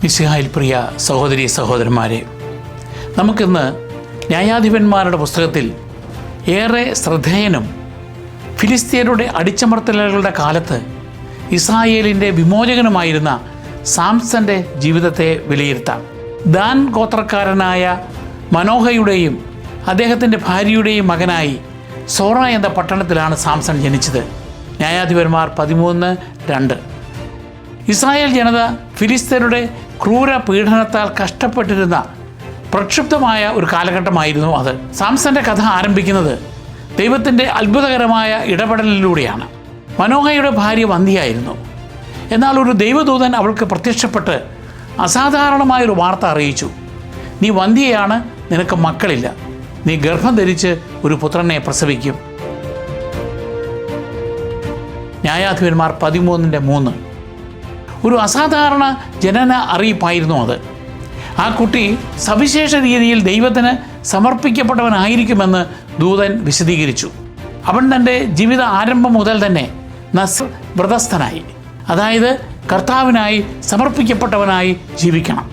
മിശിഹായിൽ പ്രിയ സഹോദരി സഹോദരന്മാരെ, നമുക്കിന്ന് ന്യായാധിപന്മാരുടെ പുസ്തകത്തിൽ ഏറെ ശ്രദ്ധേയനും ഫിലിസ്തീനരുടെ അടിച്ചമർത്തലുകളുടെ കാലത്ത് ഇസ്രായേലിൻ്റെ വിമോചകനുമായിരുന്ന സാംസന്റെ ജീവിതത്തെ വിലയിരുത്താം. ദാൻ ഗോത്രക്കാരനായ മനോഹയുടെയും അദ്ദേഹത്തിൻ്റെ ഭാര്യയുടെയും മകനായി സോറ എന്ന പട്ടണത്തിലാണ് സാംസൺ ജനിച്ചത്. ന്യായാധിപന്മാർ 13:2. ഇസ്രായേൽ ജനത ഫിലിസ്തീനരുടെ ക്രൂര പീഡനത്താൽ കഷ്ടപ്പെട്ടിരുന്ന പ്രക്ഷുബ്ധമായ ഒരു കാലഘട്ടമായിരുന്നു അത്. സാംസന്റെ കഥ ആരംഭിക്കുന്നത് ദൈവത്തിൻ്റെ അത്ഭുതകരമായ ഇടപെടലിലൂടെയാണ്. മനോഹയുടെ ഭാര്യ വന്ധ്യയായിരുന്നു. എന്നാൽ ഒരു ദൈവദൂതൻ അവൾക്ക് പ്രത്യക്ഷപ്പെട്ട് അസാധാരണമായൊരു വാർത്ത അറിയിച്ചു. നീ വന്ധ്യയാണ്, നിനക്ക് മക്കളില്ല, നീ ഗർഭം ധരിച്ച് ഒരു പുത്രനെ പ്രസവിക്കും. ന്യായാധിപന്മാർ 13:3. ഒരു അസാധാരണ ജനന അറിയിപ്പായിരുന്നു അത്. ആ കുട്ടി സവിശേഷ രീതിയിൽ ദൈവത്തിന് സമർപ്പിക്കപ്പെട്ടവനായിരിക്കുമെന്ന് ദൂതൻ വിശദീകരിച്ചു. അവൻ തൻ്റെ ജീവിത ആരംഭം മുതൽ തന്നെ നസ്ർ വ്രതസ്ഥനായി, അതായത് കർത്താവിനായി സമർപ്പിക്കപ്പെട്ടവനായി ജീവിക്കണം.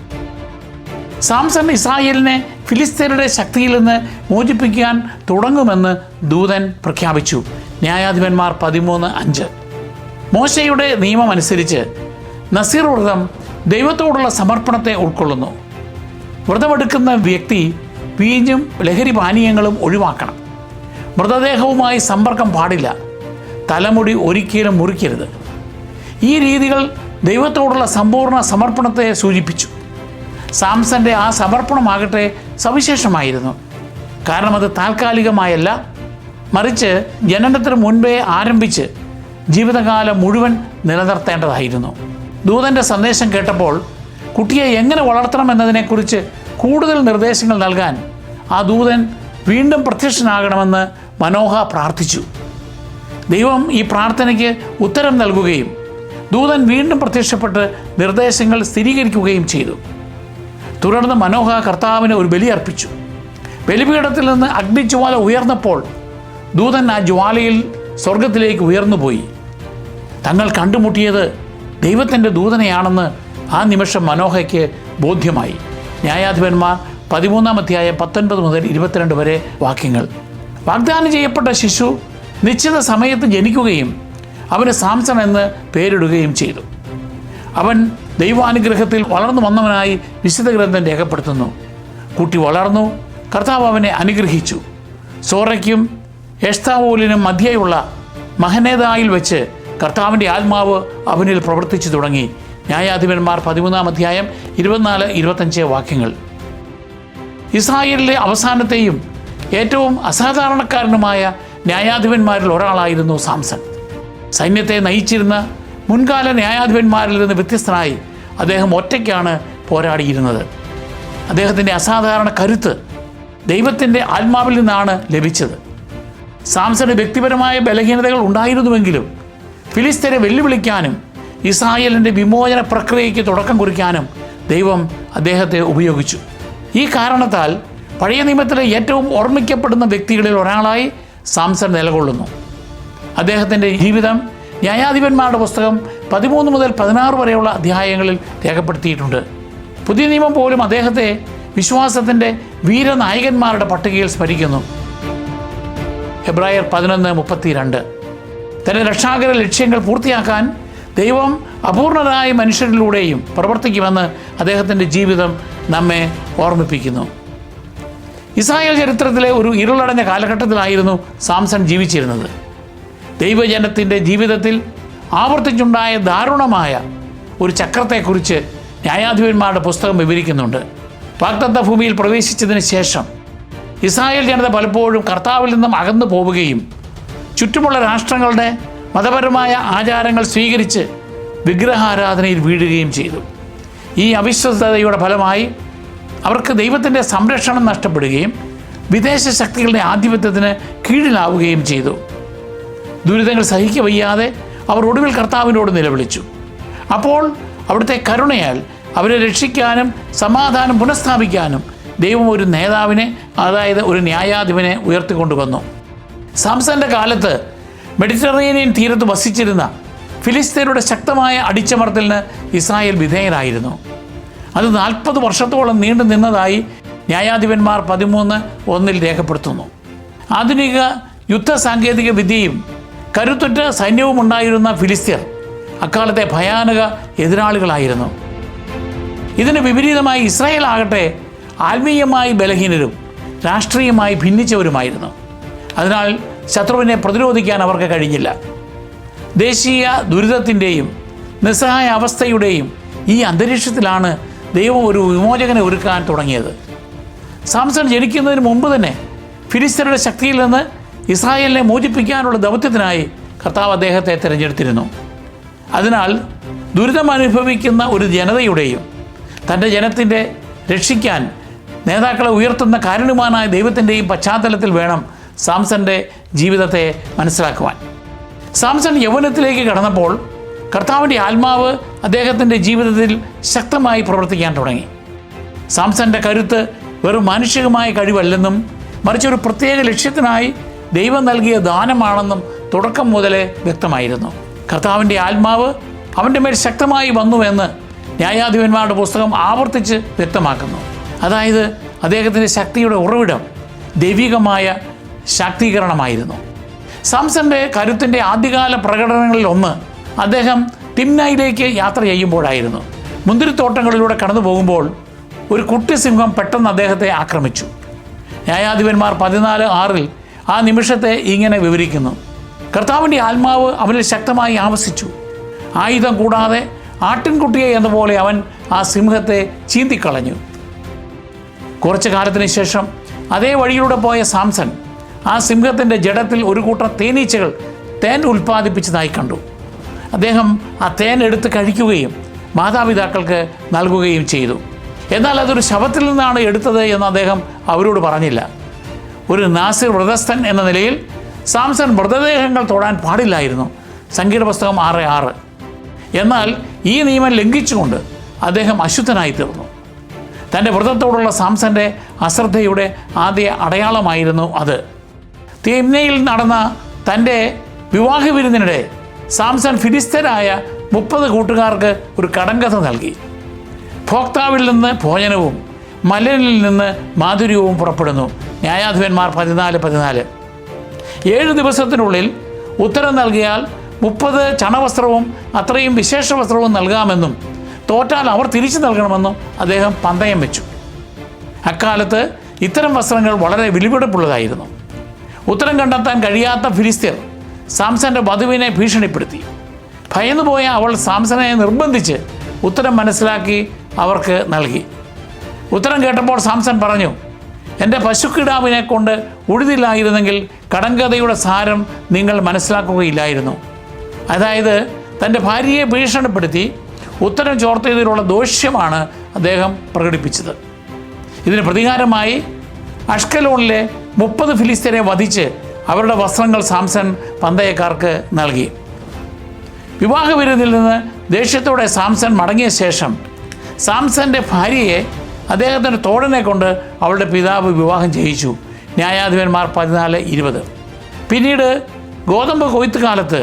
സാംസൺ ഇസ്രായേലിനെ ഫിലിസ്തീനരുടെ ശക്തിയിൽ നിന്ന് മോചിപ്പിക്കാൻ തുടങ്ങുമെന്ന് ദൂതൻ പ്രഖ്യാപിച്ചു. ന്യായാധിപന്മാർ 13:5. മോശയുടെ നിയമം അനുസരിച്ച് നസീർ വ്രതം ദൈവത്തോടുള്ള സമർപ്പണത്തെ ഉൾക്കൊള്ളുന്നു. വ്രതമെടുക്കുന്ന വ്യക്തി വീഞ്ഞും ലഹരി പാനീയങ്ങളും ഒഴിവാക്കണം. മൃതദേഹവുമായി സമ്പർക്കം പാടില്ല. തലമുടി ഒരിക്കലും മുറിക്കരുത്. ഈ രീതികൾ ദൈവത്തോടുള്ള സമ്പൂർണ്ണ സമർപ്പണത്തെ സൂചിപ്പിച്ചു. സാംസന്റെ ആ സമർപ്പണമാകട്ടെ സവിശേഷമായിരുന്നു. കാരണം അത് താൽക്കാലികമായല്ല, മറിച്ച് ജനനത്തിന് മുൻപേ ആരംഭിച്ച് ജീവിതകാലം മുഴുവൻ നിലനിർത്തേണ്ടതായിരുന്നു. ദൂതൻ്റെ സന്ദേശം കേട്ടപ്പോൾ കുട്ടിയെ എങ്ങനെ വളർത്തണം എന്നതിനെക്കുറിച്ച് കൂടുതൽ നിർദ്ദേശങ്ങൾ നൽകാൻ ആ ദൂതൻ വീണ്ടും പ്രത്യക്ഷനാകണമെന്ന് മനോഹ പ്രാർത്ഥിച്ചു. ദൈവം ഈ പ്രാർത്ഥനയ്ക്ക് ഉത്തരം നൽകുകയും ദൂതൻ വീണ്ടും പ്രത്യക്ഷപ്പെട്ട് നിർദ്ദേശങ്ങൾ സ്ഥിരീകരിക്കുകയും ചെയ്തു. തുടർന്ന് മനോഹ കർത്താവിന് ഒരു ബലി അർപ്പിച്ചു. ബലിപീഠത്തിൽ നിന്ന് അഗ്നിജ്വാല ഉയർന്നപ്പോൾ ദൂതൻ ആ ജ്വാലയിൽ സ്വർഗത്തിലേക്ക് ഉയർന്നുപോയി. തങ്ങൾ കണ്ടുമുട്ടിയത് ദൈവത്തിൻ്റെ ദൂതനെയാണെന്ന് ആ നിമിഷം മനോഹയ്ക്ക് ബോധ്യമായി. ന്യായാധിപന്മാർ 13-ാം 19 മുതൽ 22 വരെ വാക്യങ്ങൾ. വാഗ്ദാനം ചെയ്യപ്പെട്ട ശിശു നിശ്ചിത സമയത്ത് ജനിക്കുകയും അവന് സാംസൺ എന്ന് പേരിടുകയും ചെയ്തു. അവൻ ദൈവാനുഗ്രഹത്തിൽ വളർന്നു വന്നവനായി വിശുദ്ധ ഗ്രന്ഥം രേഖപ്പെടുത്തുന്നു. കുട്ടി വളർന്നു, കർത്താവ് അവനെ അനുഗ്രഹിച്ചു. സോറയ്ക്കും എഷ്താവോലിനും മധ്യേയുള്ള മഹനേദായിൽ വെച്ച് കർത്താവിൻ്റെ ആത്മാവ് അവനിൽ പ്രവർത്തിച്ചു തുടങ്ങി. ന്യായാധിപന്മാർ 13-ാം 24-25 വാക്യങ്ങൾ. ഇസ്രായേലിലെ അവസാനത്തെയും ഏറ്റവും അസാധാരണക്കാരനുമായ ന്യായാധിപന്മാരിൽ ഒരാളായിരുന്നു സാംസൺ. സൈന്യത്തെ നയിച്ചിരുന്ന മുൻകാല ന്യായാധിപന്മാരിൽ നിന്ന് വ്യത്യസ്തനായി അദ്ദേഹം ഒറ്റയ്ക്കാണ് പോരാടിയിരുന്നത്. അദ്ദേഹത്തിൻ്റെ അസാധാരണ കരുത്ത് ദൈവത്തിൻ്റെ ആത്മാവിൽ നിന്നാണ് ലഭിച്ചത്. സാംസന് വ്യക്തിപരമായ ബലഹീനതകൾ ഉണ്ടായിരുന്നുവെങ്കിലും ഫിലിസ്തീനെ വെല്ലുവിളിക്കാനും ഇസ്രായേലിൻ്റെ വിമോചന പ്രക്രിയയ്ക്ക് തുടക്കം കുറിക്കാനും ദൈവം അദ്ദേഹത്തെ ഉപയോഗിച്ചു. ഈ കാരണത്താൽ പഴയ നിയമത്തിലെ ഏറ്റവും ഓർമ്മിക്കപ്പെടുന്ന വ്യക്തികളിൽ ഒരാളായി സാംസൺ നിലകൊള്ളുന്നു. അദ്ദേഹത്തിൻ്റെ ജീവിതം ന്യായാധിപന്മാരുടെ പുസ്തകം 13 മുതൽ 16 വരെയുള്ള അധ്യായങ്ങളിൽ രേഖപ്പെടുത്തിയിട്ടുണ്ട്. പുതിയ നിയമം പോലും അദ്ദേഹത്തെ വിശ്വാസത്തിൻ്റെ വീരനായകന്മാരുടെ പട്ടികയിൽ സ്മരിക്കുന്നു. ഹെബ്രായർ 11:32. തൻ്റെ രക്ഷാകര ലക്ഷ്യങ്ങൾ പൂർത്തിയാക്കാൻ ദൈവം അപൂർണരായ മനുഷ്യരിലൂടെയും പ്രവർത്തിക്കുമെന്ന് അദ്ദേഹത്തിൻ്റെ ജീവിതം നമ്മെ ഓർമ്മിപ്പിക്കുന്നു. ഇസ്രായേൽ ചരിത്രത്തിലെ ഒരു ഇരുളടഞ്ഞ കാലഘട്ടത്തിലായിരുന്നു സാംസൺ ജീവിച്ചിരുന്നത്. ദൈവജനത്തിൻ്റെ ജീവിതത്തിൽ ആവർത്തിച്ചുണ്ടായ ദാരുണമായ ഒരു ചക്രത്തെക്കുറിച്ച് ന്യായാധിപന്മാരുടെ പുസ്തകം വിവരിക്കുന്നുണ്ട്. വാഗ്ദത്ത ഭൂമിയിൽ പ്രവേശിച്ചതിന് ശേഷം ഇസ്രായേൽ ജനത പലപ്പോഴും കർത്താവിൽ നിന്നും അകന്നു പോവുകയും ചുറ്റുമുള്ള രാഷ്ട്രങ്ങളുടെ മതപരമായ ആചാരങ്ങൾ സ്വീകരിച്ച് വിഗ്രഹാരാധനയിൽ വീഴുകയും ചെയ്തു. ഈ അവിശ്വസ്തതയുടെ ഫലമായി അവർക്ക് ദൈവത്തിൻ്റെ സംരക്ഷണം നഷ്ടപ്പെടുകയും വിദേശ ശക്തികളുടെ ആധിപത്യത്തിന് കീഴിലാവുകയും ചെയ്തു. ദുരിതങ്ങൾ സഹിക്കവയ്യാതെ അവർ ഒടുവിൽ കർത്താവിനോട് നിലവിളിച്ചു. അപ്പോൾ അവിടുത്തെ കരുണയാൽ അവരെ രക്ഷിക്കാനും സമാധാനം പുനഃസ്ഥാപിക്കാനും ദൈവം ഒരു നേതാവിനെ, അതായത് ഒരു ന്യായാധിപനെ ഉയർത്തിക്കൊണ്ടുവന്നു. സാംസന്റെ കാലത്ത് മെഡിറ്ററേനിയൻ തീരത്ത് വസിച്ചിരുന്ന ഫിലിസ്തീനരുടെ ശക്തമായ അടിച്ചമർത്തലിന് ഇസ്രായേൽ വിധേയനായിരുന്നു. അത് 40 വർഷത്തോളം നീണ്ടു നിന്നതായി ന്യായാധിപന്മാർ 13:1 രേഖപ്പെടുത്തുന്നു. ആധുനിക യുദ്ധ സാങ്കേതിക വിദ്യയും കരുത്തുറ്റ സൈന്യവും ഉണ്ടായിരുന്ന ഫിലിസ്ത്യർ അക്കാലത്തെ ഭയാനക എതിരാളികളായിരുന്നു. ഇതിന് വിപരീതമായി ഇസ്രായേൽ ആകട്ടെ ആത്മീയമായി ബലഹീനരും രാഷ്ട്രീയമായി ഭിന്നിച്ചവരുമായിരുന്നു. അതിനാൽ ശത്രുവിനെ പ്രതിരോധിക്കാൻ അവർക്ക് കഴിഞ്ഞില്ല. ദേശീയ ദുരിതത്തിൻ്റെയും നിസ്സഹായ അവസ്ഥയുടെയും ഈ അന്തരീക്ഷത്തിലാണ് ദൈവം ഒരു വിമോചകനെ ഒരുക്കാൻ തുടങ്ങിയത്. സാംസൺ ജനിക്കുന്നതിന് മുമ്പ് തന്നെ ഫിലിസ്ത്യരുടെ ശക്തിയിൽ നിന്ന് ഇസ്രായേലിനെ മോചിപ്പിക്കാനുള്ള ദൗത്യത്തിനായി കർത്താവ് അദ്ദേഹത്തെ തിരഞ്ഞെടുത്തിരുന്നു. അതിനാൽ ദുരിതം അനുഭവിക്കുന്ന ഒരു ജനതയുടെയും തൻ്റെ ജനത്തിൻ്റെ രക്ഷിക്കാൻ നേതാക്കളെ ഉയർത്തുന്ന കാരുണ്യവാനായ ദൈവത്തിൻ്റെയും പശ്ചാത്തലത്തിൽ വേണം സാംസന്റെ ജീവിതത്തെ മനസ്സിലാക്കുവാൻ. സാംസൺ യൗവനത്തിലേക്ക് കടന്നപ്പോൾ കർത്താവിൻ്റെ ആത്മാവ് അദ്ദേഹത്തിൻ്റെ ജീവിതത്തിൽ ശക്തമായി പ്രവർത്തിക്കാൻ തുടങ്ങി. സാംസന്റെ കരുത്ത് വെറും മാനുഷികമായ കഴിവല്ലെന്നും മറിച്ച് ഒരു പ്രത്യേക ലക്ഷ്യത്തിനായി ദൈവം നൽകിയ ദാനമാണെന്നും തുടക്കം മുതലേ വ്യക്തമായിരുന്നു. കർത്താവിൻ്റെ ആത്മാവ് അവൻ്റെ മേൽ ശക്തമായി വന്നുവെന്ന് ന്യായാധിപന്മാരുടെ പുസ്തകം ആവർത്തിച്ച് വ്യക്തമാക്കുന്നു. അതായത് അദ്ദേഹത്തിൻ്റെ ശക്തിയുടെ ഉറവിടം ദൈവികമായ ശാക്തീകരണമായിരുന്നു. സാംസന്റെ കരുത്തിൻ്റെ ആദ്യകാല പ്രകടനങ്ങളിൽ ഒന്ന് അദ്ദേഹം തിമ്നായിലേക്ക് യാത്ര ചെയ്യുമ്പോഴായിരുന്നു. മുന്തിരിത്തോട്ടങ്ങളിലൂടെ കടന്നു പോകുമ്പോൾ ഒരു കുട്ടിസിംഹം പെട്ടെന്ന് അദ്ദേഹത്തെ ആക്രമിച്ചു. ന്യായാധിപന്മാർ 14:6 ആ നിമിഷത്തെ ഇങ്ങനെ വിവരിക്കുന്നു: കർത്താവിൻ്റെ ആത്മാവ് അവനിൽ ശക്തമായി ആവസിച്ചു. ആയുധം കൂടാതെ ആട്ടിൻകുട്ടിയെ എന്ന പോലെ അവൻ ആ സിംഹത്തെ ചീന്തിക്കളഞ്ഞു. കുറച്ചു കാലത്തിന് ശേഷം അതേ വഴിയിലൂടെ പോയ സാംസൺ ആ സിംഹത്തിൻ്റെ ജഡത്തിൽ ഒരു കൂട്ടം തേനീച്ചകൾ തേൻ ഉൽപ്പാദിപ്പിച്ചതായി കണ്ടു. അദ്ദേഹം ആ തേൻ എടുത്ത് കഴിക്കുകയും മാതാപിതാക്കൾക്ക് നൽകുകയും ചെയ്തു. എന്നാൽ അതൊരു ശവത്തിൽ നിന്നാണ് എടുത്തത് എന്ന് അദ്ദേഹം അവരോട് പറഞ്ഞില്ല. ഒരു നാസിർ വ്രതസ്ഥൻ എന്ന നിലയിൽ സാംസൺ മൃതദേഹങ്ങൾ തൊടാൻ പാടില്ലായിരുന്നു. സംഗീത പുസ്തകം 6:6. എന്നാൽ ഈ നിയമം ലംഘിച്ചുകൊണ്ട് അദ്ദേഹം അശുദ്ധനായി തീർന്നു. തൻ്റെ വ്രതത്തോടുള്ള സാംസന്റെ അശ്രദ്ധയുടെ ആദ്യ അടയാളമായിരുന്നു അത്. തിമ്നയിൽ നടന്ന തൻ്റെ വിവാഹ വിരുന്നിനിടെ സാംസൺ ഫിലിസ്ത്യരായ 30 കൂട്ടുകാർക്ക് ഒരു കടങ്കഥ നൽകി. ഭോക്താവിൽ നിന്ന് ഭോജനവും മലനിൽ നിന്ന് മാധുര്യവും പുറപ്പെടുന്നു. ന്യായാധിപന്മാർ 14:14. 7 ദിവസത്തിനുള്ളിൽ ഉത്തരം നൽകിയാൽ 30 ചണവസ്ത്രവും അത്രയും വിശേഷ വസ്ത്രവും നൽകാമെന്നും തോറ്റാൽ അവർ തിരിച്ചു നൽകണമെന്നും അദ്ദേഹം പന്തയം വെച്ചു. അക്കാലത്ത് ഇത്തരം വസ്ത്രങ്ങൾ വളരെ വിലപിടിപ്പുള്ളതായിരുന്നു. ഉത്തരം കണ്ടെത്താൻ കഴിയാത്ത ഫിലിസ്ത്യർ സാംസന്റെ വധുവിനെ ഭീഷണിപ്പെടുത്തി. ഭയന്നുപോയ അവൾ സാംസനെ നിർബന്ധിച്ച് ഉത്തരം മനസ്സിലാക്കി അവർക്ക് നൽകി. ഉത്തരം കേട്ടപ്പോൾ സാംസൺ പറഞ്ഞു: എൻ്റെ പശുക്കിടാവിനെ കൊണ്ട് ഉഴുതില്ലായിരുന്നെങ്കിൽ കടങ്കഥയുടെ സാരം നിങ്ങൾ മനസ്സിലാക്കുകയില്ലായിരുന്നു. അതായത് തൻ്റെ ഭാര്യയെ ഭീഷണിപ്പെടുത്തി ഉത്തരം ചോർത്തിയതിലുള്ള ദോഷ്യമാണ് അദ്ദേഹം പ്രകടിപ്പിച്ചത്. ഇതിന് പ്രതികാരമായി അഷ്കലോണിലെ 30 ഫിലിസ്ത്യരെ വധിച്ച് അവരുടെ വസ്ത്രങ്ങൾ സാംസൺ പന്തയക്കാർക്ക് നൽകി. വിവാഹ വിരുന്നിൽ നിന്ന് ദേഷ്യത്തോടെ സാംസൺ മടങ്ങിയ ശേഷം സാംസന്റെ ഭാര്യയെ അദ്ദേഹത്തിൻ്റെ തോഴനെ കൊണ്ട് അവളുടെ പിതാവ് വിവാഹം ചെയ്യിച്ചു. ന്യായാധിപന്മാർ 14:20. പിന്നീട് ഗോതമ്പ് കൊയ്ത്ത് കാലത്ത്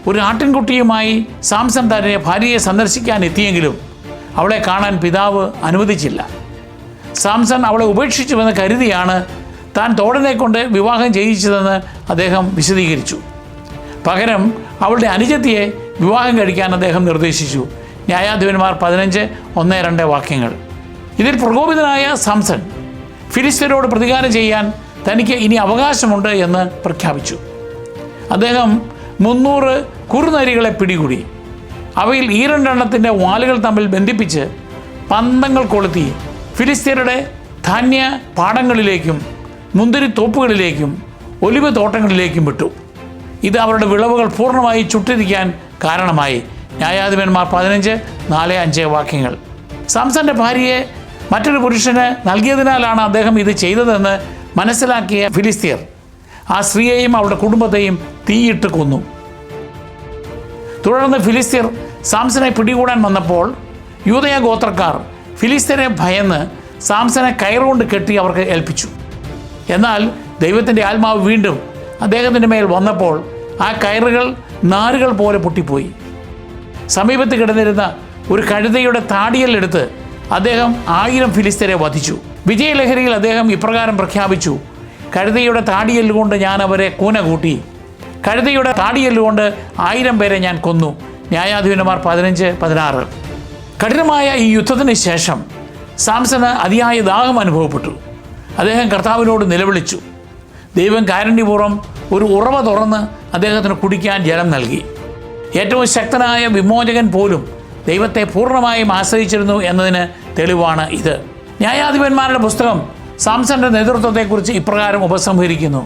ഒരു ആട്ടിൻകുട്ടിയുമായി സാംസൺ തൻ്റെ ഭാര്യയെ സന്ദർശിക്കാൻ എത്തിയെങ്കിലും അവളെ കാണാൻ പിതാവ് അനുവദിച്ചില്ല. സാംസൺ അവളെ ഉപേക്ഷിച്ചുവെന്ന് കരുതിയാണ് താൻ തോഴനെ കൊണ്ട് വിവാഹം ചെയ്യിച്ചതെന്ന് അദ്ദേഹം വിശദീകരിച്ചു. പകരം അവളുടെ അനുജത്തിയെ വിവാഹം കഴിക്കാൻ അദ്ദേഹം നിർദ്ദേശിച്ചു. ന്യായാധിപന്മാർ 15:1-2 വാക്യങ്ങൾ. ഇതിൽ പ്രകോപിതനായ സാംസൺ ഫിലിസ്ത്യരോട് പ്രതികാരം ചെയ്യാൻ തനിക്ക് ഇനി അവകാശമുണ്ട് എന്ന് പ്രഖ്യാപിച്ചു. അദ്ദേഹം 300 കുറുനരികളെ പിടികൂടി. അവയിൽ ഈ 2 വാലുകൾ തമ്മിൽ ബന്ധിപ്പിച്ച് പന്തങ്ങൾ കൊളുത്തി ഫിലിസ്ത്യരുടെ ധാന്യ പാടങ്ങളിലേക്കും മുന്തിരിത്തോപ്പുകളിലേക്കും ഒലിവ് തോട്ടങ്ങളിലേക്കും വിട്ടു. ഇത് അവരുടെ വിളവുകൾ പൂർണ്ണമായി ചുട്ടിരിക്കാൻ കാരണമായി. ന്യായാധിപന്മാർ 15:4-5 വാക്യങ്ങൾ. സാംസന്റെ ഭാര്യയെ മറ്റൊരു പുരുഷന് നൽകിയതിനാലാണ് അദ്ദേഹം ഇത് ചെയ്തതെന്ന് മനസ്സിലാക്കിയ ഫിലിസ്ത്യർ ആ സ്ത്രീയെയും അവളുടെ കുടുംബത്തെയും തീയിട്ട് കൊന്നു. തുടർന്ന് ഫിലിസ്ത്യർ സാംസനെ പിടികൂടാൻ വന്നപ്പോൾ യൂദയ ഗോത്രക്കാർ ഫിലിസ്ത്യരെ ഭയന്ന് സാംസനെ കയറുകൊണ്ട് കെട്ടി അവർക്ക് ഏൽപ്പിച്ചു. എന്നാൽ ദൈവത്തിൻ്റെ ആത്മാവ് വീണ്ടും അദ്ദേഹത്തിൻ്റെ മേൽ വന്നപ്പോൾ ആ കയറുകൾ നാരുകൾ പോലെ പൊട്ടിപ്പോയി. സമീപത്ത് കിടന്നിരുന്ന ഒരു കഴുതയുടെ താടിയലെടുത്ത് അദ്ദേഹം 1000 ഫിലിസ്ത്യരെ വധിച്ചു. വിജയലഹരിയിൽ അദ്ദേഹം ഇപ്രകാരം പ്രഖ്യാപിച്ചു: കഴുതയുടെ താടിയെല്ലുകൊണ്ട് ഞാൻ അവരെ കൂന കൂട്ടി, കഴുതയുടെ താടിയെല്ലുകൊണ്ട് 1000 പേരെ ഞാൻ കൊന്നു. ന്യായാധിപന്മാർ 15-16. കഠിനമായ ഈ യുദ്ധത്തിന് ശേഷം സാംസന് അതിയായ ദാഹം അനുഭവപ്പെട്ടു. അദ്ദേഹം കർത്താവിനോട് നിലവിളിച്ചു. ദൈവം കാരുണ്യപൂർവ്വം ഒരു ഉറവ തുറന്ന് അദ്ദേഹത്തിന് കുടിക്കാൻ ജലം നൽകി. ഏറ്റവും ശക്തനായ വിമോചകൻ പോലും ദൈവത്തെ പൂർണ്ണമായും ആശ്രയിച്ചിരുന്നു എന്നതിന് തെളിവാണ് ഇത്. ന്യായാധിപന്മാരുടെ പുസ്തകം സാംസന്റെ നേതൃത്വത്തെക്കുറിച്ച് ഇപ്രകാരം ഉപസംഹരിക്കുന്നു: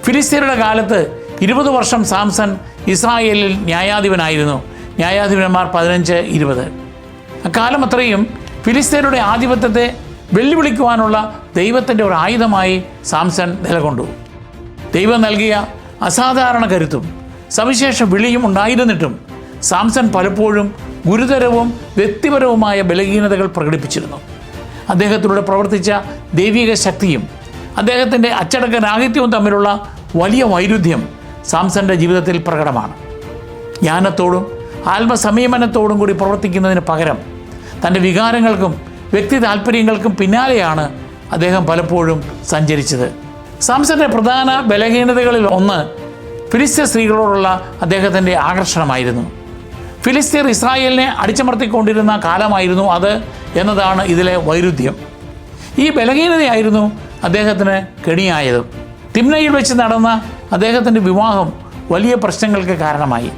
ഫിലിസ്ത്യരുടെ കാലത്ത് 20 വർഷം സാംസൺ ഇസ്രായേലിൽ ന്യായാധിപനായിരുന്നു. ന്യായാധിപന്മാർ 15-20. അക്കാലം അത്രയും ഫിലിസ്ത്യരുടെ ആധിപത്യത്തെ വെല്ലുവിളിക്കുവാനുള്ള ദൈവത്തിൻ്റെ ഒരു ആയുധമായി സാംസൺ നിലകൊണ്ടു. ദൈവം നൽകിയ അസാധാരണ കരുത്തും സവിശേഷ വിളിയും ഉണ്ടായിരുന്നിട്ടും സാംസൺ പലപ്പോഴും ഗുരുതരവും വ്യക്തിപരവുമായ ബലഹീനതകൾ പ്രകടിപ്പിച്ചിരുന്നു. അദ്ദേഹത്തിലൂടെ പ്രവർത്തിച്ച ദൈവിക ശക്തിയും അദ്ദേഹത്തിൻ്റെ അച്ചടക്ക രാഹിത്യവും തമ്മിലുള്ള വലിയ വൈരുദ്ധ്യം സാംസന്റെ ജീവിതത്തിൽ പ്രകടമാണ്. ജ്ഞാനത്തോടും ആത്മസംയമനത്തോടും കൂടി പ്രവർത്തിക്കുന്നതിന് പകരം തൻ്റെ വികാരങ്ങൾക്കും വ്യക്തി താല്പര്യങ്ങൾക്കും പിന്നാലെയാണ് അദ്ദേഹം പലപ്പോഴും സഞ്ചരിച്ചത്. സാംസന്റെ പ്രധാന ബലഹീനതകളിൽ ഒന്ന് ഫിലിസ്ത്യ സ്ത്രീകളോടുള്ള അദ്ദേഹത്തിൻ്റെ ആകർഷണമായിരുന്നു. ഫിലിസ്ത്യർ ഇസ്രായേലിനെ അടിച്ചമർത്തിക്കൊണ്ടിരുന്ന കാലമായിരുന്നു അത് എന്നതാണ് ഇതിലെ വൈരുദ്ധ്യം. ഈ ബലഹീനതയായിരുന്നു അദ്ദേഹത്തിന് കെണിയായത്. തിമ്നയിൽ വെച്ച് നടന്ന അദ്ദേഹത്തിൻ്റെ വിവാഹം വലിയ പ്രശ്നങ്ങൾക്ക് കാരണമായി.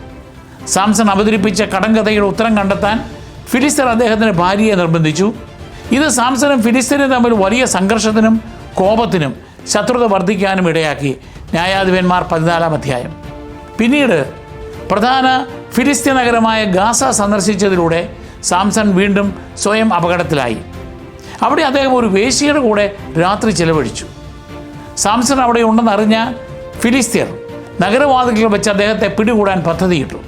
സാംസൺ അവതരിപ്പിച്ച കടങ്കഥയുടെ ഉത്തരം കണ്ടെത്താൻ ഫിലിസ്ത്യർ അദ്ദേഹത്തിൻ്റെ ഭാര്യയെ നിർബന്ധിച്ചു. ഇത് സാംസണും ഫിലിസ്ത്യരും തമ്മിൽ വലിയ സംഘർഷത്തിനും കോപത്തിനും ശത്രുത വർദ്ധിക്കാനും ഇടയാക്കി. ന്യായാധിപന്മാർ 14-ാം അധ്യായം. പിന്നീട് പ്രധാന ഫിലിസ്ത്യ നഗരമായ ഗാസ സന്ദർശിച്ചതിലൂടെ സാംസൺ വീണ്ടും സ്വയം അപകടത്തിലായി. അവിടെ അദ്ദേഹം ഒരു വേശ്യയുടെ കൂടെ രാത്രി ചെലവഴിച്ചു. സാംസൺ അവിടെ ഉണ്ടെന്നറിഞ്ഞ ഫിലിസ്ത്യർ നഗരവാതിലുകൾ വെച്ച് അദ്ദേഹത്തെ പിടികൂടാൻ പദ്ധതിയിട്ടു.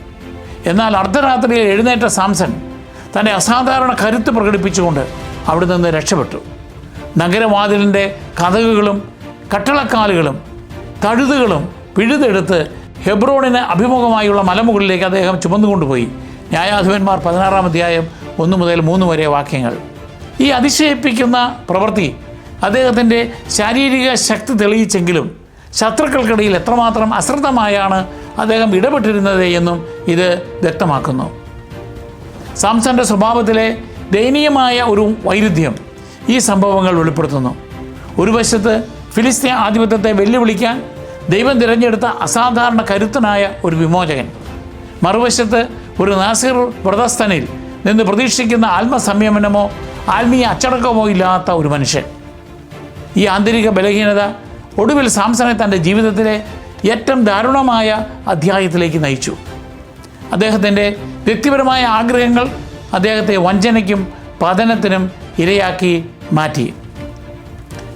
എന്നാൽ അർദ്ധരാത്രിയിൽ എഴുന്നേറ്റ സാംസൺ തൻ്റെ അസാധാരണ കരുത്ത് പ്രകടിപ്പിച്ചുകൊണ്ട് അവിടെ നിന്ന് രക്ഷപ്പെട്ടു. നഗരവാതിലിൻ്റെ കതകുകളും കട്ടളക്കാലുകളും തഴുതുകളും പിഴുതെടുത്ത് ഹെബ്രോണിന് അഭിമുഖമായുള്ള മലമുകളിലേക്ക് അദ്ദേഹം ചുമന്നുകൊണ്ടുപോയി. ന്യായാധിപന്മാർ 16-ാം അധ്യായം 1-3 വരെ വാക്യങ്ങൾ. ഈ അതിശയിപ്പിക്കുന്ന പ്രവൃത്തി അദ്ദേഹത്തിൻ്റെ ശാരീരിക ശക്തി തെളിയിച്ചെങ്കിലും ശത്രുക്കൾക്കിടയിൽ എത്രമാത്രം അശ്രദ്ധമായാണ് അദ്ദേഹം ഇടപെട്ടിരുന്നത് എന്നും ഇത് വ്യക്തമാക്കുന്നു. സാംസന്റെ സ്വഭാവത്തിലെ ദയനീയമായ ഒരു വൈരുദ്ധ്യം ഈ സംഭവങ്ങൾ വെളിപ്പെടുത്തുന്നു. ഒരു വശത്ത് ഫിലിസ്ത്യ ആധിപത്യത്തെ വെല്ലുവിളിക്കാൻ ദൈവം തിരഞ്ഞെടുത്ത അസാധാരണ കരുത്തനായ ഒരു വിമോചകൻ, മറുവശത്ത് ഒരു നാസിർ വ്രതസ്ഥനിൽ നിന്ന് പ്രതീക്ഷിക്കുന്ന ആത്മസംയമനമോ ആത്മീയ അച്ചടക്കമോ ഇല്ലാത്ത ഒരു മനുഷ്യൻ. ഈ ആന്തരിക ബലഹീനത ഒടുവിൽ സാംസനെ തൻ്റെ ജീവിതത്തിലെ ഏറ്റവും ദാരുണമായ അധ്യായത്തിലേക്ക് നയിച്ചു. അദ്ദേഹത്തിൻ്റെ വ്യക്തിപരമായ ആഗ്രഹങ്ങൾ അദ്ദേഹത്തെ വഞ്ചനയ്ക്കും പതനത്തിനും ഇരയാക്കി മാറ്റി.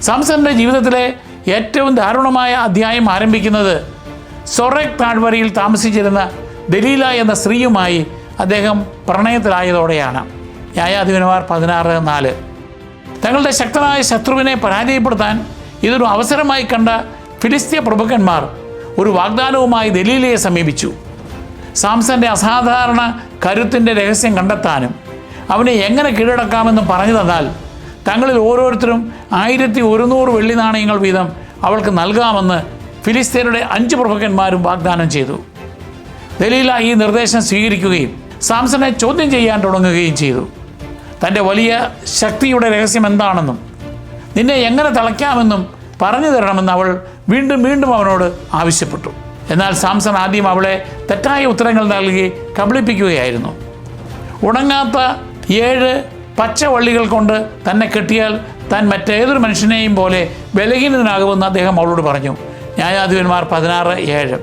സാംസന്റെ ജീവിതത്തിലെ ഏറ്റവും ദാരുണമായ അധ്യായം ആരംഭിക്കുന്നത് സൊറേക് താഴ്വരയിൽ താമസിച്ചിരുന്ന ദലീല എന്ന സ്ത്രീയുമായി അദ്ദേഹം പ്രണയത്തിലായതോടെയാണ്. ന്യായാധിപന്മാർ 16-4. തങ്ങളുടെ ശക്തനായ ശത്രുവിനെ പരാജയപ്പെടുത്താൻ ഇതൊരു അവസരമായി കണ്ട ഫിലിസ്ത്യ പ്രഭുക്കന്മാർ ഒരു വാഗ്ദാനവുമായി ദലീലയെ സമീപിച്ചു. സാംസന്റെ അസാധാരണ കരുത്തിൻ്റെ രഹസ്യം കണ്ടെത്താനും അവനെ എങ്ങനെ കീഴടക്കാമെന്നും പറഞ്ഞു തന്നാൽ തങ്ങളിൽ ഓരോരുത്തരും 1100 വെള്ളി നാണയങ്ങൾ വീതം അവൾക്ക് നൽകാമെന്ന് ഫിലിസ്ത്യരുടെ 5 പ്രഭുക്കന്മാരും വാഗ്ദാനം ചെയ്തു. ദലീല ഈ നിർദ്ദേശം സ്വീകരിക്കുകയും സാംസനെ ചോദ്യം ചെയ്യാൻ തുടങ്ങുകയും ചെയ്തു. തൻ്റെ വലിയ ശക്തിയുടെ രഹസ്യം എന്താണെന്നും നിന്നെ എങ്ങനെ തളയ്ക്കാമെന്നും പറഞ്ഞു തരണമെന്ന് അവൾ വീണ്ടും വീണ്ടും അവനോട് ആവശ്യപ്പെട്ടു. എന്നാൽ സാംസൺ ആദ്യം അവളെ തെറ്റായ ഉത്തരങ്ങൾ നൽകി കബളിപ്പിക്കുകയായിരുന്നു. ഉണങ്ങാത്ത 7 പച്ചവള്ളികൾ കൊണ്ട് തന്നെ കെട്ടിയാൽ താൻ മറ്റേതൊരു മനുഷ്യനെയും പോലെ ബലഹീനനാകുമെന്ന് അദ്ദേഹം അവളോട് പറഞ്ഞു. ന്യായാധിപന്മാർ 16-7.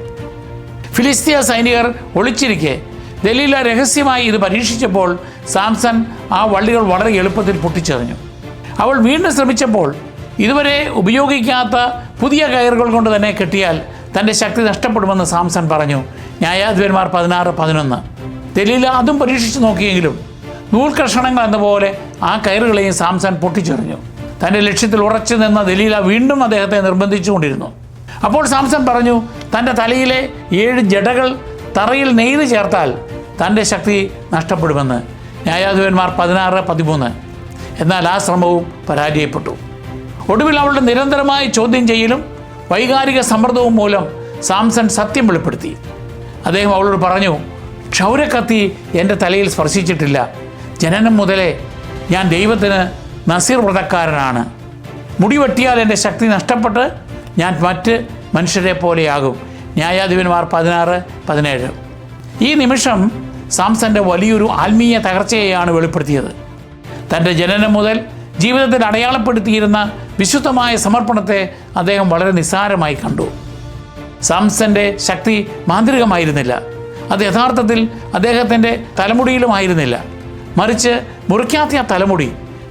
ഫിലിസ്തീയ സൈനികർ ഒളിച്ചിരിക്കെ ദലീല രഹസ്യമായി ഇത് പരീക്ഷിച്ചപ്പോൾ സാംസൺ ആ വള്ളികൾ വളരെ എളുപ്പത്തിൽ പൊട്ടിച്ചെറിഞ്ഞു. അവൾ വീണ്ടും ശ്രമിച്ചപ്പോൾ ഇതുവരെ ഉപയോഗിക്കാത്ത പുതിയ കയറുകൾ കൊണ്ട് തന്നെ കെട്ടിയാൽ തൻ്റെ ശക്തി നഷ്ടപ്പെടുമെന്ന് സാംസൺ പറഞ്ഞു. ന്യായാധിപന്മാർ 16-11. ദലീല അതും പരീക്ഷിച്ചു നോക്കിയെങ്കിലും നൂൽകഷണങ്ങൾ എന്ന പോലെ ആ കയറുകളെയും സാംസൺ പൊട്ടിച്ചെറിഞ്ഞു. തൻ്റെ ലക്ഷ്യത്തിൽ ഉറച്ചു നിന്ന ദലീല വീണ്ടും അദ്ദേഹത്തെ നിർബന്ധിച്ചുകൊണ്ടിരുന്നു. അപ്പോൾ സാംസൺ പറഞ്ഞു, തൻ്റെ തലയിലെ 7 ജടകൾ തറയിൽ നെയ്ത് ചേർത്താൽ തൻ്റെ ശക്തി നഷ്ടപ്പെടുമെന്ന്. ന്യായാധിപന്മാർ 16-13. എന്നാൽ ആ ശ്രമവും പരാജയപ്പെട്ടു. ഒടുവിൽ അവളുടെ നിരന്തരമായ ചോദ്യം ചെയ്യലും വൈകാരിക സമ്മർദ്ദവും മൂലം സാംസൺ സത്യം വെളിപ്പെടുത്തി. അദ്ദേഹം അവളോട് പറഞ്ഞു, ക്ഷൗരക്കത്തി എൻ്റെ തലയിൽ സ്പർശിച്ചിട്ടില്ല. ജനനം മുതലേ ഞാൻ ദൈവത്തിന് നസീർ വ്രതക്കാരനാണ്. മുടി വെട്ടിയാൽ എൻ്റെ ശക്തി നഷ്ടപ്പെട്ട് ഞാൻ മറ്റ് മനുഷ്യരെ പോലെയാകും. ന്യായാധിപന്മാർ 16-17. ഈ നിമിഷം സാംസന്റെ വലിയൊരു ആത്മീയ തകർച്ചയെയാണ് വെളിപ്പെടുത്തിയത്. തൻ്റെ ജനനം മുതൽ ജീവിതത്തിൽ അടയാളപ്പെടുത്തിയിരുന്ന വിശുദ്ധമായ സമർപ്പണത്തെ അദ്ദേഹം വളരെ നിസ്സാരമായി കണ്ടു. സാംസന്റെ ശക്തി മാന്ത്രികമായിരുന്നില്ല. അത് യഥാർത്ഥത്തിൽ അദ്ദേഹത്തിൻ്റെ തലമുടിയിലുമായിരുന്നില്ല. മറിച്ച് മുറിക്കാത്ത തലമുടി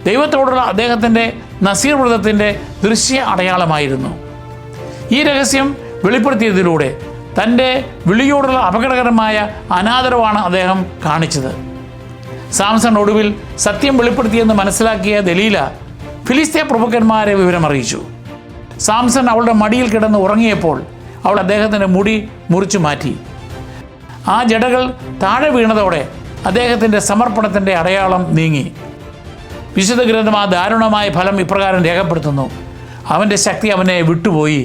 ദൈവത്തോടുള്ള അദ്ദേഹത്തിൻ്റെ നസീർ വ്രതത്തിൻ്റെ ദൃശ്യ അടയാളമായിരുന്നു. ഈ രഹസ്യം വെളിപ്പെടുത്തിയതിലൂടെ തൻ്റെ വിളിയോടുള്ള അപകടകരമായ അനാദരവാണ് അദ്ദേഹം കാണിച്ചത്. സാംസൺ ഒടുവിൽ സത്യം വെളിപ്പെടുത്തിയെന്ന് മനസ്സിലാക്കിയ ദലീല ഫിലിസ്ത്യ പ്രഭുക്കന്മാരെ വിവരമറിയിച്ചു. സാംസൺ അവളുടെ മടിയിൽ കിടന്ന് ഉറങ്ങിയപ്പോൾ അവൾ അദ്ദേഹത്തിൻ്റെ മുടി മുറിച്ചു മാറ്റി. ആ ജടകൾ താഴെ വീണതോടെ അദ്ദേഹത്തിൻ്റെ സമർപ്പണത്തിൻ്റെ അടയാളം നീങ്ങി. വിശുദ്ധ ഗ്രന്ഥം ആ ദാരുണമായ ഫലം ഇപ്രകാരം രേഖപ്പെടുത്തുന്നു: അവൻ്റെ ശക്തി അവനെ വിട്ടുപോയി,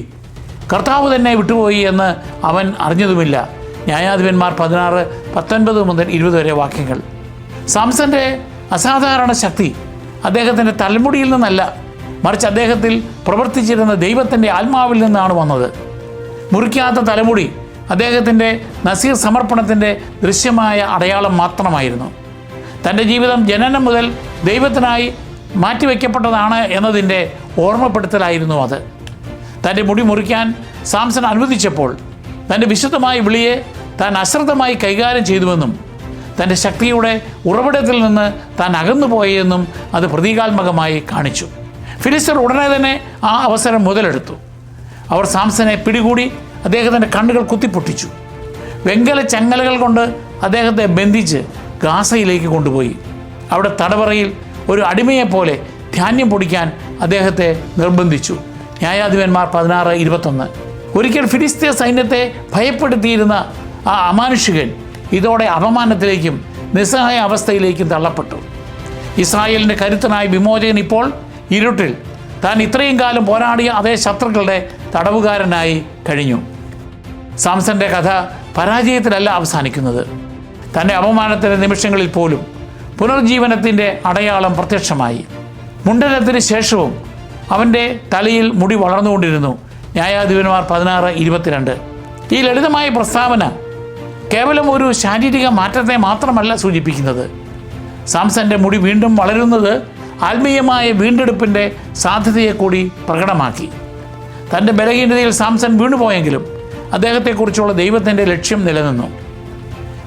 കർത്താവ് തന്നെ വിട്ടുപോയി എന്ന് അവൻ അറിഞ്ഞതുമില്ല. ന്യായാധിപന്മാർ 16-19-20 വരെ വാക്യങ്ങൾ. സാംസന്റെ അസാധാരണ ശക്തി അദ്ദേഹത്തിൻ്റെ തലമുടിയിൽ നിന്നല്ല, മറിച്ച് അദ്ദേഹത്തിൽ പ്രവർത്തിച്ചിരുന്ന ദൈവത്തിൻ്റെ ആത്മാവിൽ നിന്നാണ് വന്നത്. മുറിക്കാത്ത തലമുടി അദ്ദേഹത്തിൻ്റെ നസീർ സമർപ്പണത്തിൻ്റെ ദൃശ്യമായ അടയാളം മാത്രമായിരുന്നു. തൻ്റെ ജീവിതം ജനനം മുതൽ ദൈവത്തിനായി മാറ്റിവെക്കപ്പെട്ടതാണ് എന്നതിൻ്റെ ഓർമ്മപ്പെടുത്തലായിരുന്നു അത്. തൻ്റെ മുടി മുറിക്കാൻ സാംസൺ അനുവദിച്ചപ്പോൾ തൻ്റെ വിശുദ്ധമായ വിളിയെ താൻ അശ്രദ്ധമായി കൈകാര്യം ചെയ്തുവെന്നും തൻ്റെ ശക്തിയുടെ ഉറവിടത്തിൽ നിന്ന് താൻ അകന്നുപോയെന്നും അത് പ്രതീകാത്മകമായി കാണിച്ചു. ഫിലിസ്ത്യർ ഉടനെ തന്നെ ആ അവസരം മുതലെടുത്തു. അവർ സാംസനെ പിടികൂടി അദ്ദേഹത്തിൻ്റെ കണ്ണുകൾ കുത്തിപ്പൊട്ടിച്ചു. വെങ്കല ചങ്ങലകൾ കൊണ്ട് അദ്ദേഹത്തെ ബന്ധിച്ച് ഗാസയിലേക്ക് കൊണ്ടുപോയി. അവിടെ തടവറയിൽ ഒരു അടിമയെപ്പോലെ ധാന്യം പൊടിക്കാൻ അദ്ദേഹത്തെ നിർബന്ധിച്ചു. ന്യായാധിപന്മാർ 16-21. ഒരിക്കൽ ഫിലിസ്തീയ സൈന്യത്തെ ഭയപ്പെടുത്തിയിരുന്ന ആ അമാനുഷികൻ ഇതോടെ അപമാനത്തിലേക്കും നിസ്സഹായ അവസ്ഥയിലേക്കും തള്ളപ്പെട്ടു. ഇസ്രായേലിൻ്റെ കരുത്തനായ വിമോചകൻ ഇപ്പോൾ ഇരുട്ടിൽ താൻ ഇത്രയും കാലം പോരാടിയ അതേ ശത്രുക്കളുടെ തടവുകാരനായി കഴിഞ്ഞു. സാംസന്റെ കഥ പരാജയത്തിലല്ല അവസാനിക്കുന്നത്. തൻ്റെ അപമാനത്തിൻ്റെ നിമിഷങ്ങളിൽ പോലും പുനർജീവനത്തിൻ്റെ അടയാളം പ്രത്യക്ഷമായി. മുണ്ടനത്തിന് ശേഷവും അവൻ്റെ തലയിൽ മുടി വളർന്നുകൊണ്ടിരുന്നു. ന്യായാധിപന്മാർ 16-22. ഈ ലളിതമായ പ്രസ്താവന കേവലം ഒരു ശാരീരിക മാറ്റത്തെ മാത്രമല്ല സൂചിപ്പിക്കുന്നത്. സാംസന്റെ മുടി വീണ്ടും വളരുന്നത് ആത്മീയമായ വീണ്ടെടുപ്പിൻ്റെ സാധ്യതയെ കൂടി പ്രകടമാക്കി. തൻ്റെ ബലഹീനതയിൽ സാംസൺ വീണുപോയെങ്കിലും അദ്ദേഹത്തെക്കുറിച്ചുള്ള ദൈവത്തിൻ്റെ ലക്ഷ്യം നിലനിന്നു.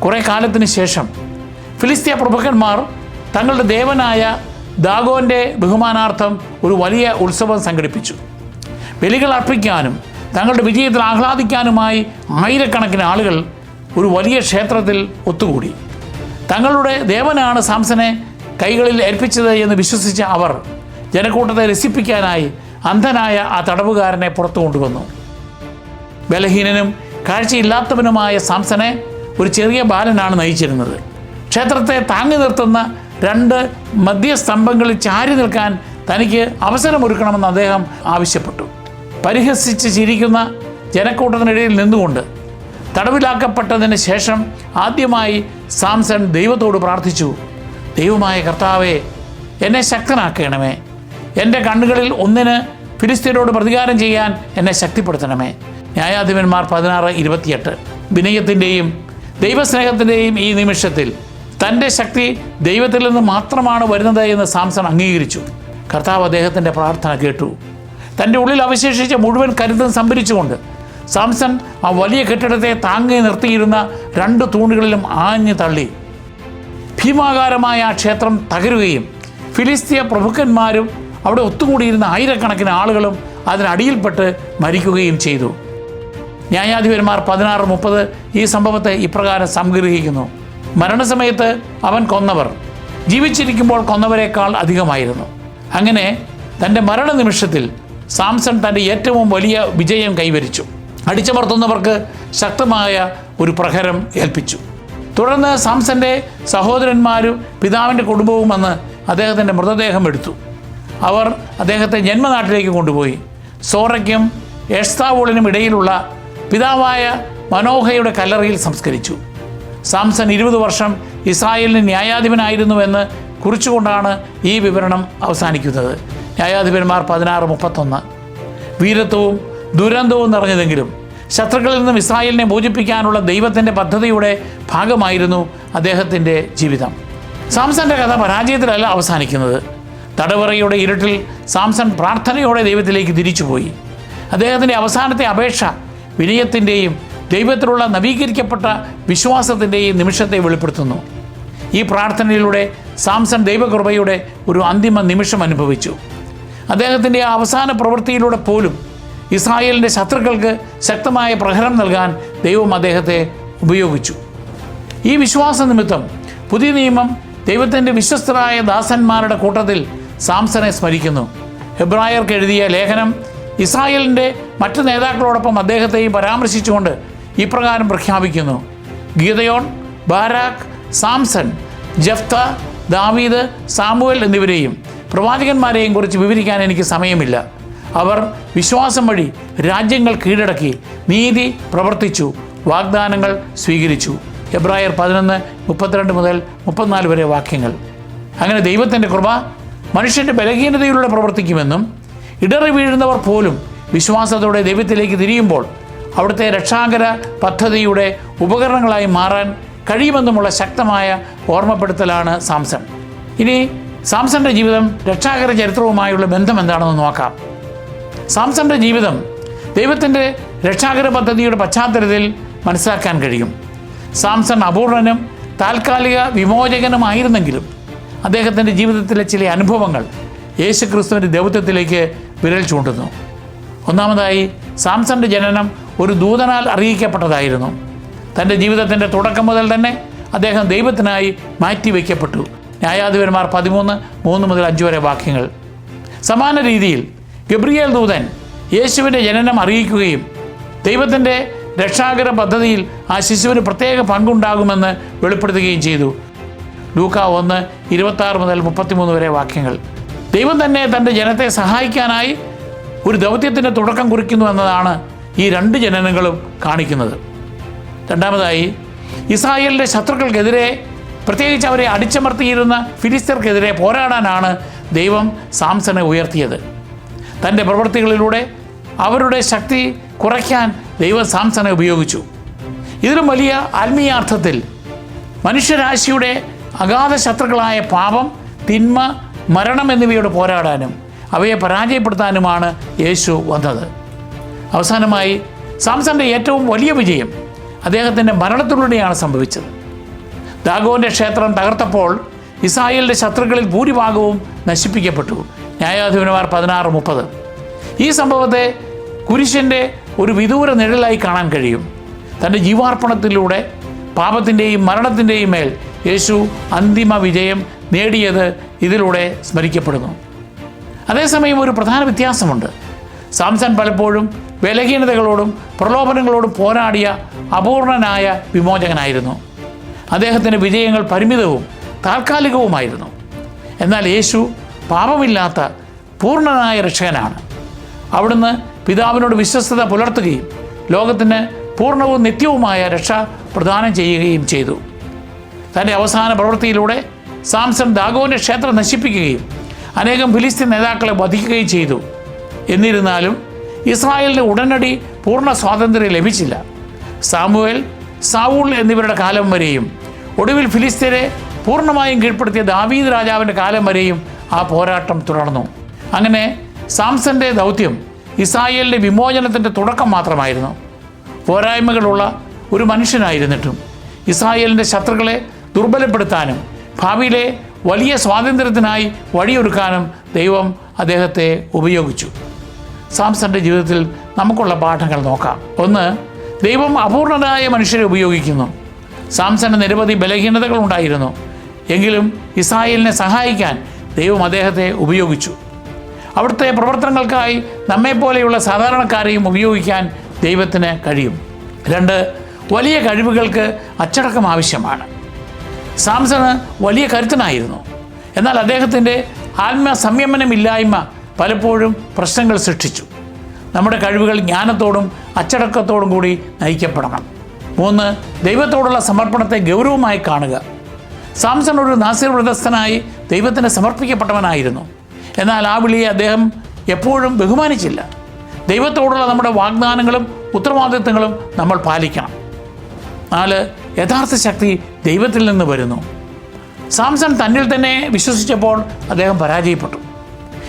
കുറേ കാലത്തിന് ശേഷം ഫിലിസ്ത്യ പ്രഭുക്കന്മാർ തങ്ങളുടെ ദേവനായ ദാഗോൻ്റെ ബഹുമാനാർത്ഥം ഒരു വലിയ ഉത്സവം സംഘടിപ്പിച്ചു. ബലികൾ അർപ്പിക്കാനും തങ്ങളുടെ വിജയത്തിൽ ആഹ്ലാദിക്കാനുമായി ആയിരക്കണക്കിന് ആളുകൾ ഒരു വലിയ ക്ഷേത്രത്തിൽ ഒത്തുകൂടി. തങ്ങളുടെ ദേവനാണ് സാംസനെ കൈകളിൽ ഏൽപ്പിച്ചത് എന്ന് വിശ്വസിച്ച അവർ ജനക്കൂട്ടത്തെ രസിപ്പിക്കാനായി അന്ധനായ ആ തടവുകാരനെ പുറത്തു കൊണ്ടുവന്നു. ബലഹീനനും കാഴ്ചയില്ലാത്തവനുമായ സാംസനെ ഒരു ചെറിയ ബാലനാണ് നയിച്ചിരുന്നത്. ക്ഷേത്രത്തെ താങ്ങി നിർത്തുന്ന 2 മധ്യസ്തംഭങ്ങളിൽ ചാരി നിൽക്കാൻ തനിക്ക് അവസരമൊരുക്കണമെന്ന് അദ്ദേഹം ആവശ്യപ്പെട്ടു. പരിഹസിച്ച് ചിരിക്കുന്ന ജനക്കൂട്ടത്തിനിടയിൽ നിന്നുകൊണ്ട് തടവിലാക്കപ്പെട്ടതിന് ശേഷം ആദ്യമായി സാംസൺ ദൈവത്തോട് പ്രാർത്ഥിച്ചു: ദൈവമായ കർത്താവേ, എന്നെ ശക്തനാക്കണമേ. എൻ്റെ കണ്ണുകളിൽ ഒന്നിന് ഫിലിസ്ത്യരോട് പ്രതികാരം ചെയ്യാൻ എന്നെ ശക്തിപ്പെടുത്തണമേ. ന്യായാധിപന്മാർ 16-28. വിനയത്തിൻ്റെയും ദൈവസ്നേഹത്തിൻ്റെയും ഈ നിമിഷത്തിൽ തൻ്റെ ശക്തി ദൈവത്തിൽ നിന്ന് മാത്രമാണ് വരുന്നത് എന്ന് സാംസൺ അംഗീകരിച്ചു. കർത്താവ് അദ്ദേഹത്തിൻ്റെ പ്രാർത്ഥന കേട്ടു. തൻ്റെ ഉള്ളിൽ അവശേഷിച്ച മുഴുവൻ കരുത്തും സംഭരിച്ചുകൊണ്ട് സാംസൺ ആ വലിയ കെട്ടിടത്തെ താങ്ങി നിർത്തിയിരുന്ന 2 തൂണുകളിലും ആഞ്ഞു തള്ളി. ഭീമാകാരമായ ആ ക്ഷേത്രം തകരുകയും ഫിലിസ്തീയ പ്രഭുക്കന്മാരും അവിടെ ഒത്തുകൂടിയിരുന്ന ആയിരക്കണക്കിന് ആളുകളും അതിനടിയിൽപ്പെട്ട് മരിക്കുകയും ചെയ്തു. ന്യായാധിപന്മാർ 16-30 ഈ സംഭവത്തെ ഇപ്രകാരം സംഗ്രഹിക്കുന്നു: മരണസമയത്ത് അവൻ കൊന്നവർ ജീവിച്ചിരിക്കുമ്പോൾ കൊന്നവരെക്കാൾ അധികമായിരുന്നു. അങ്ങനെ തൻ്റെ മരണനിമിഷത്തിൽ സാംസൺ തൻ്റെ ഏറ്റവും വലിയ വിജയം കൈവരിച്ചു. അടിച്ചമർത്തുന്നവർക്ക് ശക്തമായ ഒരു പ്രഹരം ഏൽപ്പിച്ചു. തുടർന്ന് സാംസന്റെ സഹോദരന്മാരും പിതാവിൻ്റെ കുടുംബവും വന്ന് അദ്ദേഹത്തിൻ്റെ മൃതദേഹം എടുത്തു. അവർ അദ്ദേഹത്തെ ജന്മനാട്ടിലേക്ക് കൊണ്ടുപോയി. സോറയ്ക്കും എഷ്താവോളിനും ഇടയിലുള്ള പിതാവായ മനോഹയുടെ കല്ലറയിൽ സംസ്കരിച്ചു. സാംസൺ 20 വർഷം ഇസ്രായേലിന് ന്യായാധിപനായിരുന്നുവെന്ന് കുറിച്ചുകൊണ്ടാണ് ഈ വിവരണം അവസാനിക്കുന്നത്. ന്യായാധിപന്മാർ 16:31. വീരത്വവും ദുരന്തവും നിറഞ്ഞതെങ്കിലും ശത്രുക്കളിൽ നിന്നും ഇസ്രായേലിനെ മോചിപ്പിക്കാനുള്ള ദൈവത്തിൻ്റെ പദ്ധതിയുടെ ഭാഗമായിരുന്നു അദ്ദേഹത്തിൻ്റെ ജീവിതം. സാംസന്റെ കഥ പരാജയത്തിലല്ല അവസാനിക്കുന്നത്. തടവറയുടെ ഇരുട്ടിൽ സാംസൺ പ്രാർത്ഥനയോടെ ദൈവത്തിലേക്ക് തിരിച്ചുപോയി. അദ്ദേഹത്തിൻ്റെ അവസാനത്തെ അപേക്ഷ വിനയത്തിൻ്റെയും ദൈവത്തിലുള്ള നവീകരിക്കപ്പെട്ട വിശ്വാസത്തിൻ്റെയും നിമിഷത്തെ വെളിപ്പെടുത്തുന്നു. ഈ പ്രാർത്ഥനയിലൂടെ സാംസൺ ദൈവകൃപയുടെ ഒരു അന്തിമ നിമിഷം അനുഭവിച്ചു. അദ്ദേഹത്തിൻ്റെ അവസാന പ്രവൃത്തിയിലൂടെ പോലും ഇസ്രായേലിൻ്റെ ശത്രുക്കൾക്ക് ശക്തമായ പ്രഹരം നൽകാൻ ദൈവം അദ്ദേഹത്തെ ഉപയോഗിച്ചു. ഈ വിശ്വാസ നിമിത്തം പുതിയ നിയമം ദൈവത്തിൻ്റെ വിശ്വസ്തരായ ദാസന്മാരുടെ കൂട്ടത്തിൽ സാംസനെ സ്മരിക്കുന്നു. ഹെബ്രായർക്ക് എഴുതിയ ലേഖനം ഇസ്രായേലിൻ്റെ മറ്റു നേതാക്കളോടൊപ്പം അദ്ദേഹത്തെയും പരാമർശിച്ചുകൊണ്ട് ഇപ്രകാരം പ്രഖ്യാപിക്കുന്നു: ഗിദെയോൻ, ബാരാക്ക്, സാംസൺ, ജഫ്ത, ദാവീദ്, സാമുവേൽ എന്നിവരെയും പ്രവാചകന്മാരെയും കുറിച്ച് വിവരിക്കാൻ എനിക്ക് സമയമില്ല. അവർ വിശ്വാസം വഴി രാജ്യങ്ങൾ കീഴടക്കി, നീതി പ്രവർത്തിച്ചു, വാഗ്ദാനങ്ങൾ സ്വീകരിച്ചു. ഹെബ്രായർ 11:32 മുതൽ 34 വരെ വാക്യങ്ങൾ. അങ്ങനെ ദൈവത്തിൻ്റെ കൃപ മനുഷ്യൻ്റെ ബലഹീനതയിലൂടെ പ്രവർത്തിക്കുമെന്നും ഇടറി വീഴുന്നവർ പോലും വിശ്വാസത്തോടെ ദൈവത്തിലേക്ക് തിരിയുമ്പോൾ അവിടുത്തെ രക്ഷാകര പദ്ധതിയുടെ ഉപകരണങ്ങളായി മാറാൻ കഴിയുമെന്നുമുള്ള ശക്തമായ ഓർമ്മപ്പെടുത്തലാണ് സാംസൺ. ഇനി സാംസന്റെ ജീവിതം രക്ഷാകര ചരിത്രവുമായുള്ള ബന്ധം എന്താണെന്ന് നോക്കാം. സാംസന്റെ ജീവിതം ദൈവത്തിൻ്റെ രക്ഷാകര പദ്ധതിയുടെ പശ്ചാത്തലത്തിൽ മനസ്സിലാക്കാൻ കഴിയും. സാംസൺ അപൂർണനും താൽക്കാലിക വിമോചകനുമായിരുന്നെങ്കിലും അദ്ദേഹത്തിൻ്റെ ജീവിതത്തിലെ ചില അനുഭവങ്ങൾ യേശുക്രിസ്തുവിൻ്റെ ദൗത്യത്തിലേക്ക് വിരൽ ചൂണ്ടുന്നു. ഒന്നാമതായി, സാംസന്റെ ജനനം ഒരു ദൂതനാൽ അറിയിക്കപ്പെട്ടതായിരുന്നു. തൻ്റെ ജീവിതത്തിൻ്റെ തുടക്കം മുതൽ തന്നെ അദ്ദേഹം ദൈവത്തിനായി മാറ്റിവെക്കപ്പെട്ടു. ന്യായാധിപന്മാർ 13:3 മുതൽ 5 വരെ വാക്യങ്ങൾ. സമാന രീതിയിൽ ഗബ്രിയേൽ ദൂതൻ യേശുവിൻ്റെ ജനനം അറിയിക്കുകയും ദൈവത്തിൻ്റെ രക്ഷാകര പദ്ധതിയിൽ ആ ശിശുവിന് പ്രത്യേക പങ്കുണ്ടാകുമെന്ന് വെളിപ്പെടുത്തുകയും ചെയ്തു. ലൂക്ക 1:26 മുതൽ 33 വരെ വാക്യങ്ങൾ. ദൈവം തന്നെ തൻ്റെ ജനത്തെ സഹായിക്കാനായി ഒരു ദൗത്യത്തിൻ്റെ തുടക്കം കുറിക്കുന്നു എന്നതാണ് ഈ 2 ജനനങ്ങളും കാണിക്കുന്നത്. രണ്ടാമതായി, ഇസ്രായേലിൻ്റെ ശത്രുക്കൾക്കെതിരെ, പ്രത്യേകിച്ച് അവരെ അടിച്ചമർത്തിയിരുന്ന ഫിലിസ്ത്യർക്കെതിരെ പോരാടാനാണ് ദൈവം സാംസനെ ഉയർത്തിയത്. തൻ്റെ പ്രവൃത്തികളിലൂടെ അവരുടെ ശക്തി കുറയ്ക്കാൻ ദൈവം സാംസനെ ഉപയോഗിച്ചു. ഇതിലും വലിയ ആത്മീയാർത്ഥത്തിൽ മനുഷ്യരാശിയുടെ അഗാധ ശത്രുക്കളായ പാപം, തിന്മ, മരണം എന്നിവയോട് പോരാടാനും അവയെ പരാജയപ്പെടുത്താനുമാണ് യേശു വന്നത്. അവസാനമായി, സാംസന്റെ ഏറ്റവും വലിയ വിജയം അദ്ദേഹത്തിൻ്റെ മരണത്തിലൂടെയാണ് സംഭവിച്ചത്. ദാഗോന്റെ ക്ഷേത്രം തകർത്തപ്പോൾ ഇസ്രായേലിൻ്റെ ശത്രുക്കളിൽ ഭൂരിഭാഗവും നശിപ്പിക്കപ്പെട്ടു. ന്യായാധിപന്മാർ 16:30. ഈ സംഭവത്തെ കുരിശിൻ്റെ ഒരു വിദൂര നിഴലായി കാണാൻ കഴിയും. തൻ്റെ ജീവാർപ്പണത്തിലൂടെ പാപത്തിൻ്റെയും മരണത്തിൻ്റെയും മേൽ യേശു അന്തിമ വിജയം നേടിയത് ഇതിലൂടെ സ്മരിക്കപ്പെടുന്നു. അതേസമയം ഒരു പ്രധാന വ്യത്യാസമുണ്ട്. സാംസൺ പലപ്പോഴും ബലഹീനതകളോടും പ്രലോഭനങ്ങളോടും പോരാടിയ അപൂർണനായ വിമോചകനായിരുന്നു. അദ്ദേഹത്തിൻ്റെ വിജയങ്ങൾ പരിമിതവും താൽക്കാലികവുമായിരുന്നു. എന്നാൽ യേശു പാപമില്ലാത്ത പൂർണ്ണനായ രക്ഷകനാണ്. അവിടുന്ന് പിതാവിനോട് വിശ്വസ്തത പുലർത്തുകയും ലോകത്തിന് പൂർണ്ണവും നിത്യവുമായ രക്ഷ പ്രദാനം ചെയ്യുകയും ചെയ്തു. തൻ്റെ അവസാന പ്രവൃത്തിയിലൂടെ സാംസൺ ദാഗോന്റെ ക്ഷേത്രം നശിപ്പിക്കുകയും അനേകം ഫിലിസ്തീൻ നേതാക്കളെ വധിക്കുകയും ചെയ്തു. എന്നിരുന്നാലും ഇസ്രായേലിന് ഉടനടി പൂർണ്ണ സ്വാതന്ത്ര്യം ലഭിച്ചില്ല. സാമുവേൽ, സാവൂൾ എന്നിവരുടെ കാലം വരെയും ഒടുവിൽ ഫിലിസ്ത്യരെ പൂർണ്ണമായും കീഴ്പ്പെടുത്തിയ ദാവീദ് രാജാവിൻ്റെ കാലം വരെയും ആ പോരാട്ടം തുടർന്നു. അങ്ങനെ സാംസന്റെ ദൗത്യം ഇസ്രായേലിൻ്റെ വിമോചനത്തിൻ്റെ തുടക്കം മാത്രമായിരുന്നു. പോരായ്മകളുള്ള ഒരു മനുഷ്യനായിരുന്നിട്ടും ഇസ്രായേലിൻ്റെ ശത്രുക്കളെ ദുർബലപ്പെടുത്താനും ഭാവിയിലെ വലിയ സ്വാതന്ത്ര്യത്തിനായി വഴിയൊരുക്കാനും ദൈവം അദ്ദേഹത്തെ ഉപയോഗിച്ചു. സാംസന്റെ ജീവിതത്തിൽ നമുക്കുള്ള പാഠങ്ങൾ നോക്കാം. 1. ദൈവം അപൂർണരായ മനുഷ്യരെ ഉപയോഗിക്കുന്നു. സാംസന് നിരവധി ബലഹീനതകൾ ഉണ്ടായിരുന്നു. എങ്കിലും ഇസ്രായേലിനെ സഹായിക്കാൻ ദൈവം അദ്ദേഹത്തെ ഉപയോഗിച്ചു. അവിടുത്തെ പ്രവർത്തനങ്ങൾക്കായി നമ്മെപ്പോലെയുള്ള സാധാരണക്കാരെയും ഉപയോഗിക്കാൻ ദൈവത്തിന് കഴിയും. 2. വലിയ കഴിവുകൾക്ക് അച്ചടക്കം ആവശ്യമാണ്. സാംസണ് വലിയ കരുത്തനായിരുന്നു. എന്നാൽ അദ്ദേഹത്തിൻ്റെ സംയമനമില്ലായ്മ പലപ്പോഴും പ്രശ്നങ്ങൾ സൃഷ്ടിച്ചു. നമ്മുടെ കഴിവുകൾ ജ്ഞാനത്തോടും അച്ചടക്കത്തോടും കൂടി നയിക്കപ്പെടണം. 3, ദൈവത്തോടുള്ള സമർപ്പണത്തെ ഗൗരവമായി കാണുക. സാംസൺ ഒരു നാസീർ വ്രതസ്ഥനായി ദൈവത്തിന് സമർപ്പിക്കപ്പെട്ടവനായിരുന്നു. എന്നാൽ ആ വിളിയെ അദ്ദേഹം എപ്പോഴും ബഹുമാനിച്ചില്ല. ദൈവത്തോടുള്ള നമ്മുടെ വാഗ്ദാനങ്ങളും ഉത്തരവാദിത്തങ്ങളും നമ്മൾ പാലിക്കണം. 4, യഥാർത്ഥ ശക്തി ദൈവത്തിൽ നിന്ന് വരുന്നു. സാംസൺ തന്നിൽ തന്നെ വിശ്വസിച്ചപ്പോൾ അദ്ദേഹം പരാജയപ്പെട്ടു.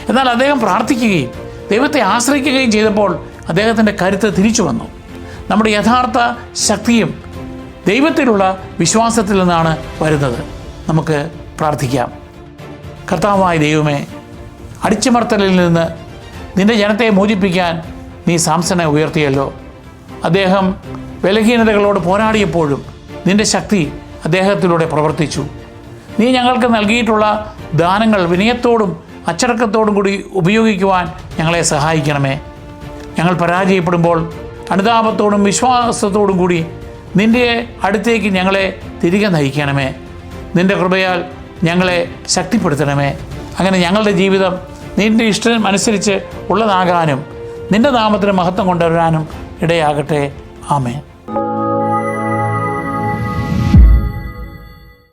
എന്നാൽ അദ്ദേഹം പ്രാർത്ഥിക്കുകയും ദൈവത്തെ ആശ്രയിക്കുകയും ചെയ്തപ്പോൾ അദ്ദേഹത്തിൻ്റെ കരുത്ത് തിരിച്ചു വന്നു. നമ്മുടെ യഥാർത്ഥ ശക്തിയും ദൈവത്തിലുള്ള വിശ്വാസത്തിൽ നിന്നാണ് വരുന്നത്. നമുക്ക് പ്രാർത്ഥിക്കാം. കർത്താവായ ദൈവമേ, അടിച്ചമർത്തലിൽ നിന്ന് നിൻ്റെ ജനത്തെ മോചിപ്പിക്കാൻ നീ സാംസനെ ഉയർത്തിയല്ലോ. അദ്ദേഹം ബലഹീനതകളോട് പോരാടിയപ്പോഴും നിൻ്റെ ശക്തി അദ്ദേഹത്തിലൂടെ പ്രവർത്തിച്ചു. നീ ഞങ്ങൾക്ക് നൽകിയിട്ടുള്ള ദാനങ്ങൾ വിനയത്തോടും അച്ചടക്കത്തോടും കൂടി ഉപയോഗിക്കുവാൻ ഞങ്ങളെ സഹായിക്കണമേ. ഞങ്ങൾ പരാജയപ്പെടുമ്പോൾ അനുതാപത്തോടും വിശ്വാസത്തോടും കൂടി നിൻ്റെ അടുത്തേക്ക് ഞങ്ങളെ തിരികെ നയിക്കണമേ. നിൻ്റെ കൃപയാൽ ഞങ്ങളെ ശക്തിപ്പെടുത്തണമേ. അങ്ങനെ ഞങ്ങളുടെ ജീവിതം നിൻ്റെ ഇഷ്ടം അനുസരിച്ച് ഉള്ളതാകാനും നിൻ്റെ നാമത്തിന് മഹത്വം കൊണ്ടുവരാനും ഇടയാകട്ടെ. ആമേൻ.